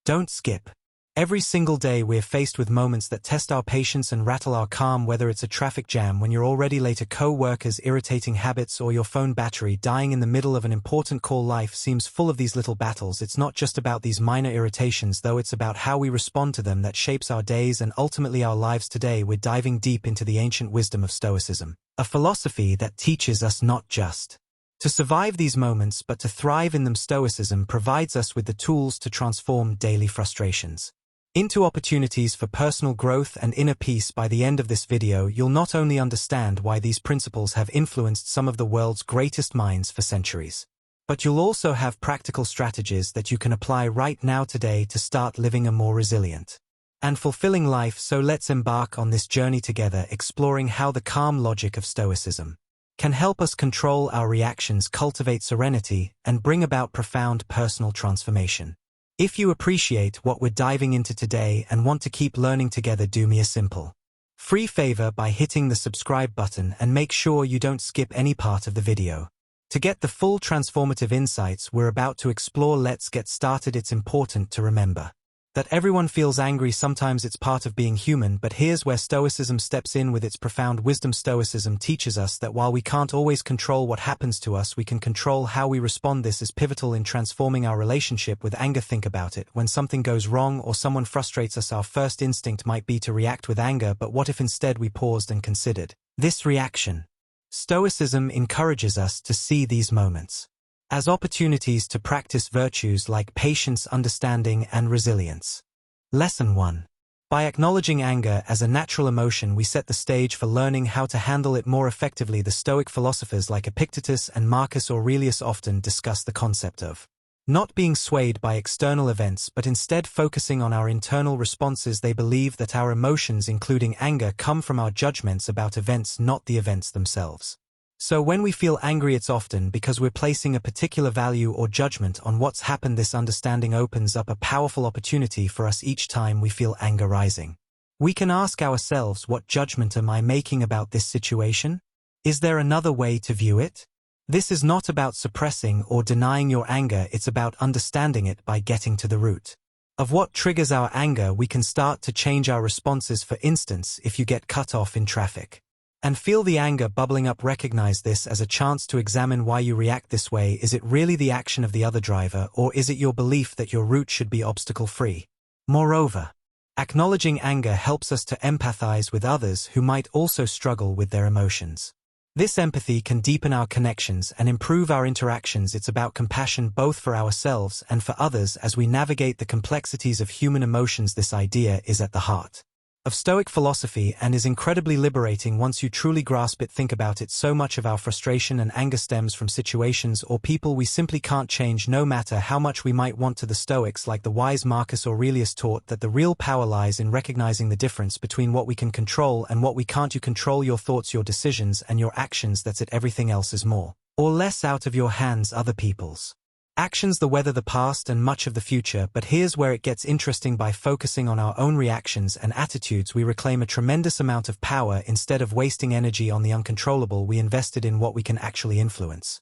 Don't skip. Every single day we're faced with moments that test our patience and rattle our calm, whether it's a traffic jam when you're already late, a co-worker's irritating habits, or your phone battery dying in the middle of an important call. Life seems full of these little battles. It's not just about these minor irritations, though. It's about how we respond to them that shapes our days and ultimately our lives. Today we're diving deep into the ancient wisdom of Stoicism, a philosophy that teaches us not just to survive these moments but to thrive in them. Stoicism provides us with the tools to transform daily frustrations into opportunities for personal growth and inner peace. By the end of this video, you'll not only understand why these principles have influenced some of the world's greatest minds for centuries, but you'll also have practical strategies that you can apply right now today to start living a more resilient and fulfilling life. So let's embark on this journey together, exploring how the calm logic of Stoicism can help us control our reactions, cultivate serenity, and bring about profound personal transformation. If you appreciate what we're diving into today and want to keep learning together, do me a simple free favor by hitting the subscribe button and make sure you don't skip any part of the video to get the full transformative insights we're about to explore. Let's get started. It's important to remember that everyone feels angry. Sometimes it's part of being human, but here's where Stoicism steps in with its profound wisdom. Stoicism teaches us that while we can't always control what happens to us, we can control how we respond. This is pivotal in transforming our relationship with anger. Think about it. When something goes wrong or someone frustrates us, our first instinct might be to react with anger, but what if instead we paused and considered this reaction? Stoicism encourages us to see these moments as opportunities to practice virtues like patience, understanding, and resilience. Lesson 1. By acknowledging anger as a natural emotion, we set the stage for learning how to handle it more effectively. The Stoic philosophers like Epictetus and Marcus Aurelius often discuss the concept of not being swayed by external events but instead focusing on our internal responses. They believe that our emotions, including anger, come from our judgments about events, not the events themselves. So when we feel angry, it's often because we're placing a particular value or judgment on what's happened. This understanding opens up a powerful opportunity for us. Each time we feel anger rising, we can ask ourselves, what judgment am I making about this situation? Is there another way to view it? This is not about suppressing or denying your anger, it's about understanding it. By getting to the root of what triggers our anger, we can start to change our responses. For instance, if you get cut off in traffic and feel the anger bubbling up, recognize this as a chance to examine why you react this way. Is it really the action of the other driver, or is it your belief that your route should be obstacle-free? Moreover, acknowledging anger helps us to empathize with others who might also struggle with their emotions. This empathy can deepen our connections and improve our interactions. It's about compassion both for ourselves and for others as we navigate the complexities of human emotions. This idea is at the heart of Stoic philosophy and is incredibly liberating once you truly grasp it. Think about it. So much of our frustration and anger stems from situations or people we simply can't change, no matter how much we might want to. The Stoics, like the wise Marcus Aurelius, taught that the real power lies in recognizing the difference between what we can control and what we can't. You control your thoughts, your decisions, and your actions. That's it. Everything else is more or less out of your hands. Other people's actions, the weather, the past, and much of the future. But here's where it gets interesting. By focusing on our own reactions and attitudes, we reclaim a tremendous amount of power. Instead of wasting energy on the uncontrollable, we invested in what we can actually influence.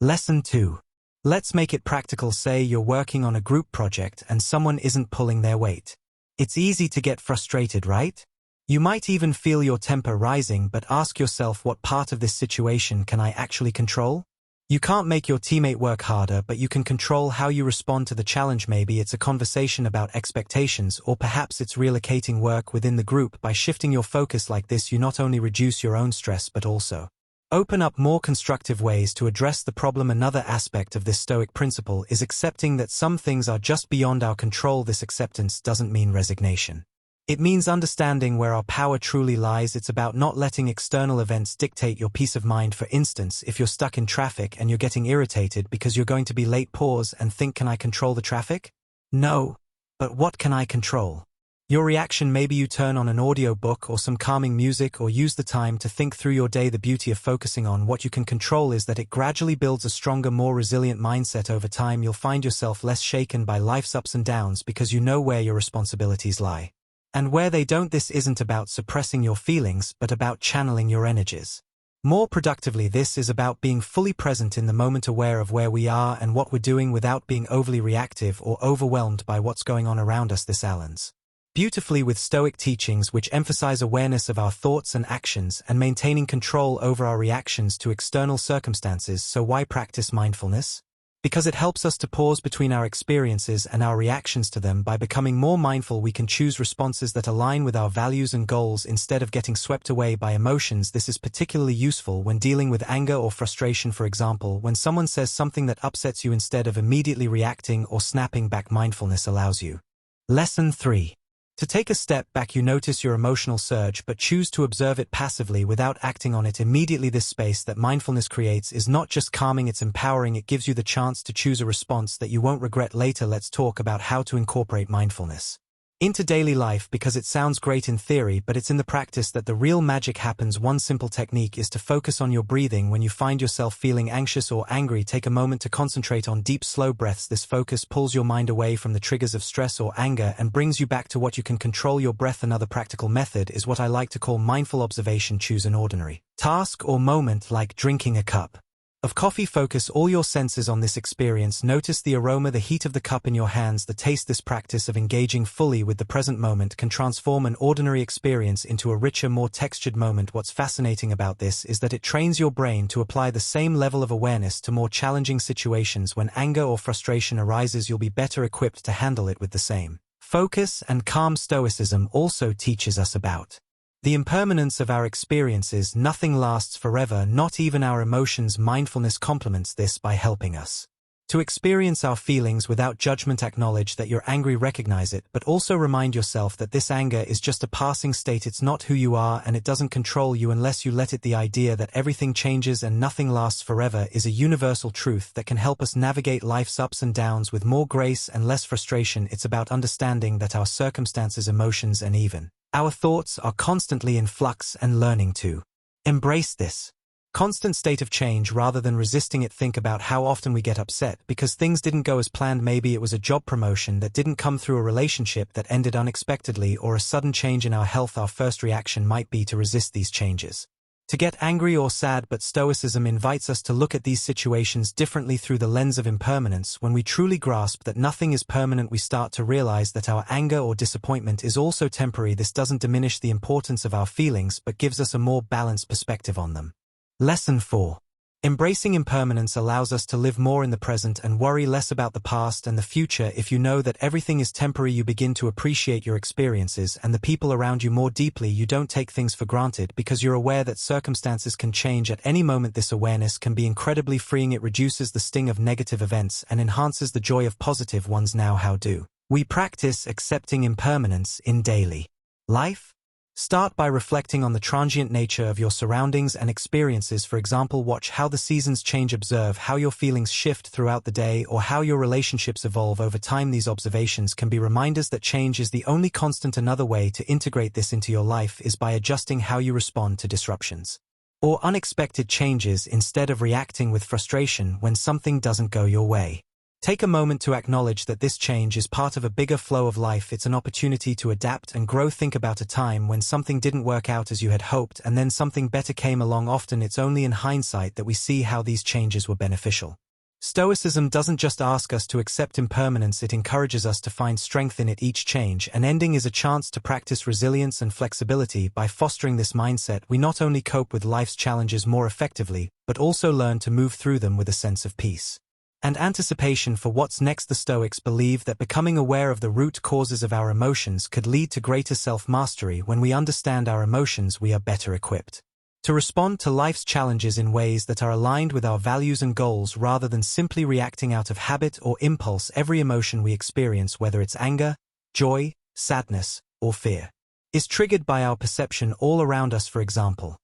Lesson 2. Let's make it practical. Say you're working on a group project and someone isn't pulling their weight. It's easy to get frustrated, right? You might even feel your temper rising, but ask yourself, what part of this situation can I actually control? You can't make your teammate work harder, but you can control how you respond to the challenge. Maybe it's a conversation about expectations, or perhaps it's relocating work within the group. By shifting your focus like this, you not only reduce your own stress but also open up more constructive ways to address the problem. Another aspect of this Stoic principle is accepting that some things are just beyond our control. This acceptance doesn't mean resignation. It means understanding where our power truly lies. It's about not letting external events dictate your peace of mind. For instance, if you're stuck in traffic and you're getting irritated because you're going to be late, pause and think, can I control the traffic? No. But what can I control? Your reaction. Maybe you turn on an audio book or some calming music, or use the time to think through your day. The beauty of focusing on what you can control is that it gradually builds a stronger, more resilient mindset. Over time, you'll find yourself less shaken by life's ups and downs because you know where your responsibilities lie and where they don't. This isn't about suppressing your feelings, but about channeling your energies More productively, this is about being fully present in the moment, aware of where we are and what we're doing without being overly reactive or overwhelmed by what's going on around us. This aligns beautifully with Stoic teachings, which emphasize awareness of our thoughts and actions and maintaining control over our reactions to external circumstances. So why practice mindfulness? Because it helps us to pause between our experiences and our reactions to them. By becoming more mindful, we can choose responses that align with our values and goals instead of getting swept away by emotions. This is particularly useful when dealing with anger or frustration. For example, when someone says something that upsets you, instead of immediately reacting or snapping back, mindfulness allows you. Lesson 3. To take a step back. You notice your emotional surge but choose to observe it passively without acting on it immediately. This space that mindfulness creates is not just calming, it's empowering. It gives you the chance to choose a response that you won't regret later. Let's talk about how to incorporate mindfulness into daily life, because it sounds great in theory, but it's in the practice that the real magic happens. One simple technique is to focus on your breathing. When you find yourself feeling anxious or angry, take a moment to concentrate on deep, slow breaths. This focus pulls your mind away from the triggers of stress or anger and brings you back to what you can control: your breath. Another practical method is what I like to call mindful observation. Choose an ordinary task or moment, like drinking a cup of coffee. Focus all your senses on this experience. Notice the aroma, the heat of the cup in your hands, the taste. This practice of engaging fully with the present moment can transform an ordinary experience into a richer, more textured moment. What's fascinating about this is that it trains your brain to apply the same level of awareness to more challenging situations. When anger or frustration arises, you'll be better equipped to handle it with the same focus and calm. Stoicism also teaches us about the impermanence of our experiences. Nothing lasts forever, not even our emotions. Mindfulness complements this by helping us to experience our feelings without judgment. Acknowledge that you're angry, recognize it, but also remind yourself that this anger is just a passing state. It's not who you are, and it doesn't control you unless you let it. The idea that everything changes and nothing lasts forever is a universal truth that can help us navigate life's ups and downs with more grace and less frustration. It's about understanding that our circumstances, emotions, and even our thoughts are constantly in flux and learning to embrace this constant state of change rather than resisting it. Think about how often we get upset because things didn't go as planned. Maybe it was a job promotion that didn't come through, a relationship that ended unexpectedly, or a sudden change in our health. Our first reaction might be to resist these changes, to get angry or sad, but Stoicism invites us to look at these situations differently through the lens of impermanence. When we truly grasp that nothing is permanent, we start to realize that our anger or disappointment is also temporary. This doesn't diminish the importance of our feelings, but gives us a more balanced perspective on them. Lesson 4. Embracing impermanence allows us to live more in the present and worry less about the past and the future. If you know that everything is temporary, you begin to appreciate your experiences and the people around you more deeply. You don't take things for granted because you're aware that circumstances can change at any moment. This awareness can be incredibly freeing. It reduces the sting of negative events and enhances the joy of positive ones. Now, how do we practice accepting impermanence in daily life? Start by reflecting on the transient nature of your surroundings and experiences. For example, watch how the seasons change, observe how your feelings shift throughout the day, or how your relationships evolve over time. These observations can be reminders that change is the only constant. Another way to integrate this into your life is by adjusting how you respond to disruptions or unexpected changes instead of reacting with frustration when something doesn't go your way. Take a moment to acknowledge that this change is part of a bigger flow of life. It's an opportunity to adapt and grow. Think about a time when something didn't work out as you had hoped and then something better came along. Often it's only in hindsight that we see how these changes were beneficial. Stoicism doesn't just ask us to accept impermanence, it encourages us to find strength in it. Each change and ending is a chance to practice resilience and flexibility. By fostering this mindset, we not only cope with life's challenges more effectively, but also learn to move through them with a sense of peace and anticipation for what's next. The Stoics believe that becoming aware of the root causes of our emotions could lead to greater self-mastery. When we understand our emotions, we are better equipped to respond to life's challenges in ways that are aligned with our values and goals rather than simply reacting out of habit or impulse. Every emotion we experience, whether it's anger, joy, sadness, or fear, is triggered by our perception all around us. For example,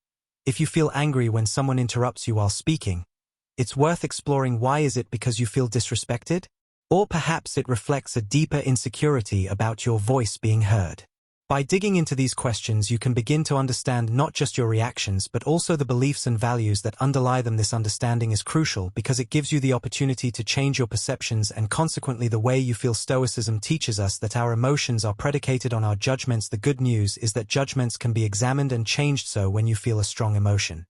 if you feel angry when someone interrupts you while speaking, it's worth exploring. Why is it because you feel disrespected? Or perhaps it reflects a deeper insecurity about your voice being heard. By digging into these questions, you can begin to understand not just your reactions but also the beliefs and values that underlie them. This understanding is crucial because it gives you the opportunity to change your perceptions and consequently the way you feel. Stoicism teaches us that our emotions are predicated on our judgments. The good news is that judgments can be examined and changed. So when you feel a strong emotion,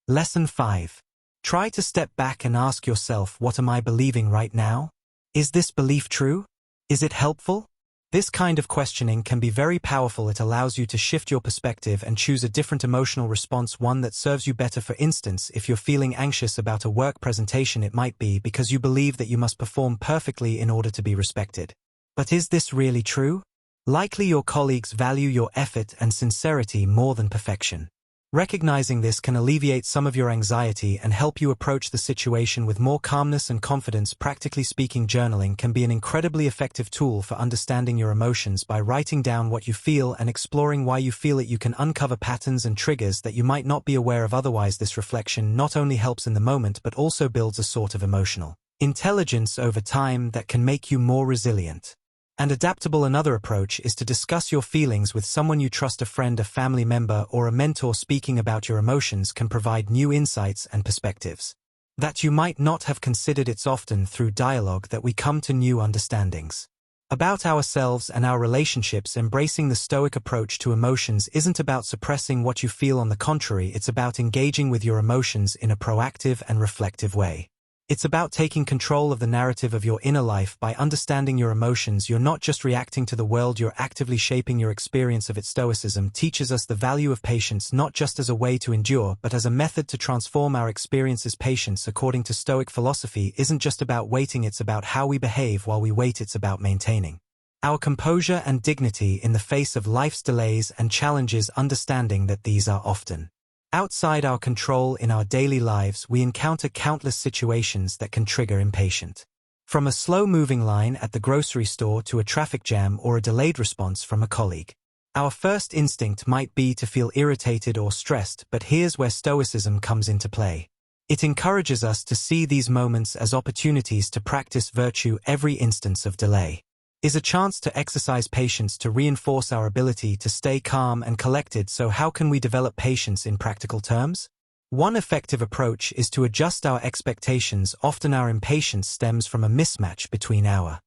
Lesson 5. Try to step back and ask yourself, what am I believing right now? Is this belief true? Is it helpful? This kind of questioning can be very powerful. It allows you to shift your perspective and choose a different emotional response, one that serves you better. For instance, if you're feeling anxious about a work presentation, it might be because you believe that you must perform perfectly in order to be respected. But is this really true? Likely your colleagues value your effort and sincerity more than perfection. Recognizing this can alleviate some of your anxiety and help you approach the situation with more calmness and confidence. Practically speaking, journaling can be an incredibly effective tool for understanding your emotions. By writing down what you feel and exploring why you feel it, you can uncover patterns and triggers that you might not be aware of otherwise. This reflection not only helps in the moment but also builds a sort of emotional intelligence over time that can make you more resilient and adaptable. Another approach is to discuss your feelings with someone you trust. A friend, a family member, or a mentor. Speaking about your emotions can provide new insights and perspectives that you might not have considered. It's often through dialogue that we come to new understandings about ourselves and our relationships. Embracing the Stoic approach to emotions isn't about suppressing what you feel. On the contrary, it's about engaging with your emotions in a proactive and reflective way. It's about taking control of the narrative of your inner life. By understanding your emotions, you're not just reacting to the world, you're actively shaping your experience of it. Stoicism teaches us the value of patience, not just as a way to endure, but as a method to transform our experiences. Patience, according to Stoic philosophy, isn't just about waiting, it's about how we behave while we wait. It's about maintaining our composure and dignity in the face of life's delays and challenges. Understanding that these are often outside our control. In our daily lives, we encounter countless situations that can trigger impatience. From a slow-moving line at the grocery store to a traffic jam or a delayed response from a colleague. Our first instinct might be to feel irritated or stressed, but here's where Stoicism comes into play. It encourages us to see these moments as opportunities to practice virtue. Every instance of delay is a chance to exercise patience, to reinforce our ability to stay calm and collected. So how can we develop patience in practical terms? One effective approach is to adjust our expectations. Often our impatience stems from a mismatch between our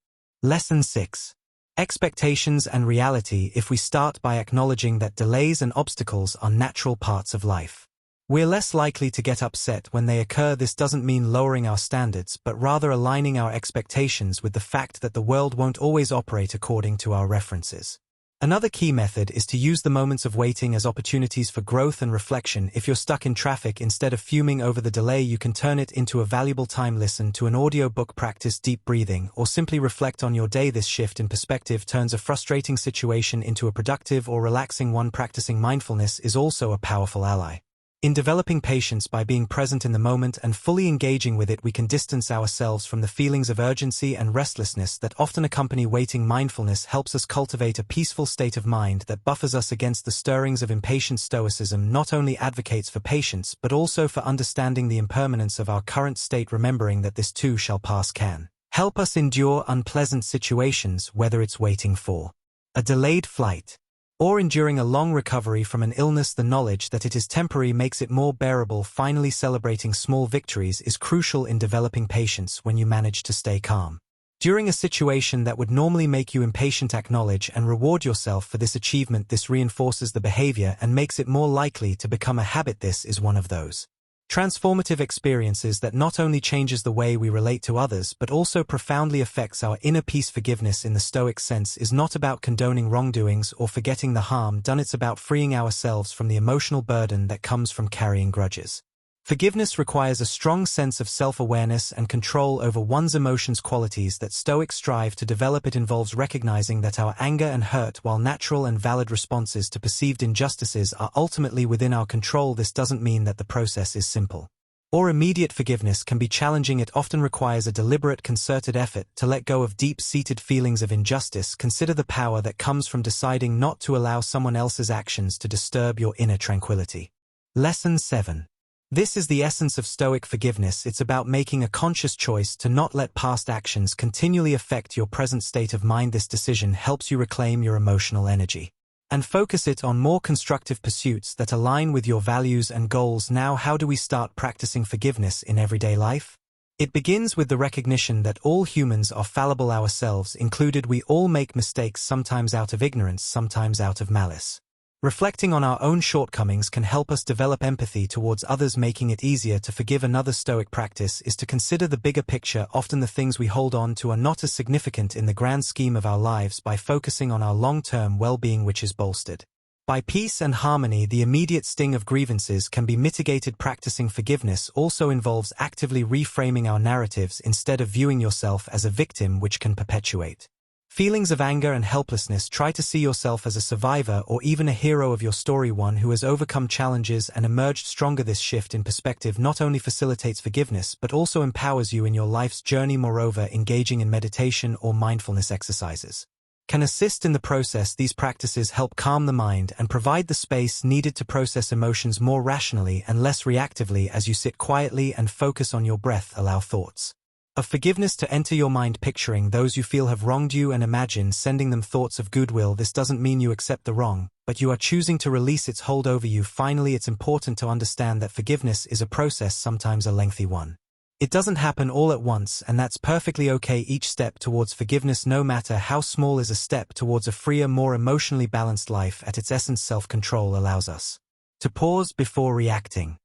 Lesson 6. Expectations and reality. If we start by acknowledging that delays and obstacles are natural parts of life, we're less likely to get upset when they occur. This doesn't mean lowering our standards, but rather aligning our expectations with the fact that the world won't always operate according to our references. Another key method is to use the moments of waiting as opportunities for growth and reflection. If you're stuck in traffic, instead of fuming over the delay, you can turn it into a valuable time. Listen to an audiobook, practice deep breathing, or simply reflect on your day. This shift in perspective turns a frustrating situation into a productive or relaxing one. Practicing mindfulness is also a powerful ally in developing patience. By being present in the moment and fully engaging with it, we can distance ourselves from the feelings of urgency and restlessness that often accompany waiting. Mindfulness helps us cultivate a peaceful state of mind that buffers us against the stirrings of impatience. Stoicism not only advocates for patience but also for understanding the impermanence of our current state. Remembering that this too shall pass can help us endure unpleasant situations, whether it's waiting for a delayed flight or enduring a long recovery from an illness. The knowledge that it is temporary makes it more bearable. Finally, celebrating small victories is crucial in developing patience. When you manage to stay calm during a situation that would normally make you impatient, acknowledge and reward yourself for this achievement. This reinforces the behavior and makes it more likely to become a habit. This is one of those transformative experiences that not only changes the way we relate to others but also profoundly affects our inner peace. Forgiveness in the Stoic sense is not about condoning wrongdoings or forgetting the harm done. It's about freeing ourselves from the emotional burden that comes from carrying grudges. Forgiveness requires a strong sense of self-awareness and control over one's emotions, qualities that Stoics strive to develop. It involves recognizing that our anger and hurt, while natural and valid responses to perceived injustices, are ultimately within our control. This doesn't mean that the process is simple or immediate. Forgiveness can be challenging. It often requires a deliberate, concerted effort to let go of deep-seated feelings of injustice. Consider the power that comes from deciding not to allow someone else's actions to disturb your inner tranquility. Lesson 7. This is the essence of Stoic forgiveness. It's about making a conscious choice to not let past actions continually affect your present state of mind. This decision helps you reclaim your emotional energy and focus it on more constructive pursuits that align with your values and goals. Now, how do we start practicing forgiveness in everyday life? It begins with the recognition that all humans are fallible, ourselves included. We all make mistakes, sometimes out of ignorance, sometimes out of malice. Reflecting on our own shortcomings can help us develop empathy towards others, making it easier to forgive. Another Stoic practice is to consider the bigger picture. Often the things we hold on to are not as significant in the grand scheme of our lives. By focusing on our long-term well-being, which is bolstered by peace and harmony, the immediate sting of grievances can be mitigated. Practicing forgiveness also involves actively reframing our narratives instead of viewing yourself as a victim, which can perpetuate feelings of anger and helplessness. Try to see yourself as a survivor or even a hero of your story, one who has overcome challenges and emerged stronger. This shift in perspective not only facilitates forgiveness but also empowers you in your life's journey. Moreover, engaging in meditation or mindfulness exercises can assist in the process. These practices help calm the mind and provide the space needed to process emotions more rationally and less reactively. As you sit quietly and focus on your breath, allow thoughts of forgiveness to enter your mind, picturing those you feel have wronged you and imagine sending them thoughts of goodwill. This doesn't mean you accept the wrong, but you are choosing to release its hold over you. Finally, it's important to understand that forgiveness is a process, sometimes a lengthy one. It doesn't happen all at once, and that's perfectly okay. Each step towards forgiveness, no matter how small, is a step towards a freer, more emotionally balanced life. At its essence, self-control allows us to pause before reacting.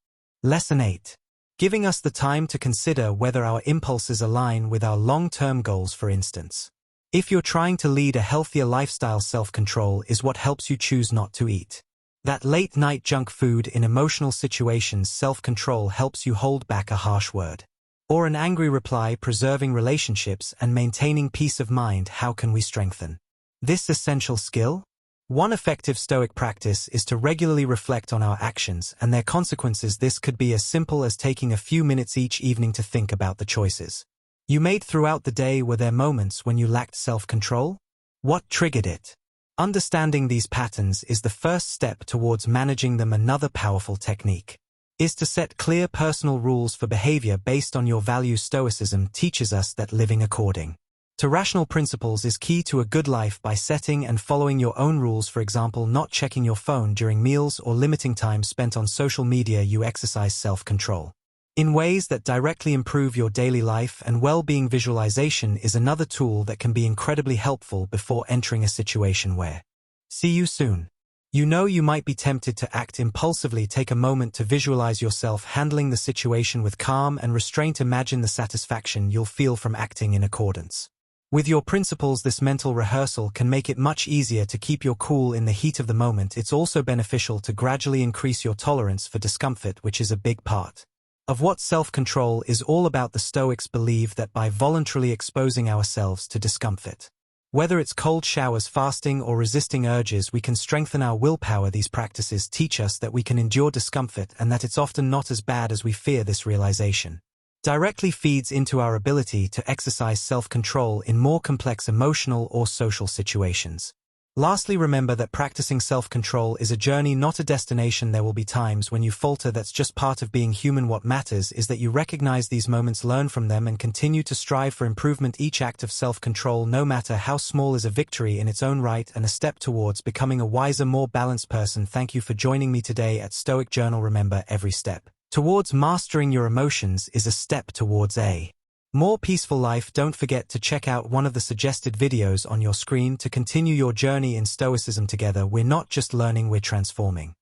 Lesson 8. Giving us the time to consider whether our impulses align with our long-term goals. For instance, if you're trying to lead a healthier lifestyle, self-control is what helps you choose not to eat that late-night junk food. In emotional situations, self-control helps you hold back a harsh word or an angry reply, preserving relationships and maintaining peace of mind. How can we strengthen this essential skill? One effective Stoic practice is to regularly reflect on our actions and their consequences. This could be as simple as taking a few minutes each evening to think about the choices you made throughout the day. Were there moments when you lacked self-control? What triggered it? Understanding these patterns is the first step towards managing them. Another powerful technique is to set clear personal rules for behavior based on your values. Stoicism teaches us that living according to rational principles is key to a good life. By setting and following your own rules, for example, not checking your phone during meals or limiting time spent on social media, you exercise self-control in ways that directly improve your daily life and well-being. Visualization is another tool that can be incredibly helpful before entering a situation where see you soon. You know you might be tempted to act impulsively. Take a moment to visualize yourself handling the situation with calm and restraint. Imagine the satisfaction you'll feel from acting in accordance with your principles. This mental rehearsal can make it much easier to keep your cool in the heat of the moment. It's also beneficial to gradually increase your tolerance for discomfort, which is a big part of what self-control is all about. The Stoics believe that by voluntarily exposing ourselves to discomfort, whether it's cold showers, fasting, or resisting urges, we can strengthen our willpower. These practices teach us that we can endure discomfort and that it's often not as bad as we fear. This realization directly feeds into our ability to exercise self-control in more complex emotional or social situations. Lastly, remember that practicing self-control is a journey, not a destination. There will be times when you falter. That's just part of being human. What matters is that you recognize these moments, learn from them, and continue to strive for improvement. Each act of self-control, no matter how small, is a victory in its own right and a step towards becoming a wiser, more balanced person. Thank you for joining me today at Stoic Journal. Remember, every step towards mastering your emotions is a step towards a more peaceful life. Don't forget to check out one of the suggested videos on your screen to continue your journey in Stoicism together. We're not just learning, we're transforming.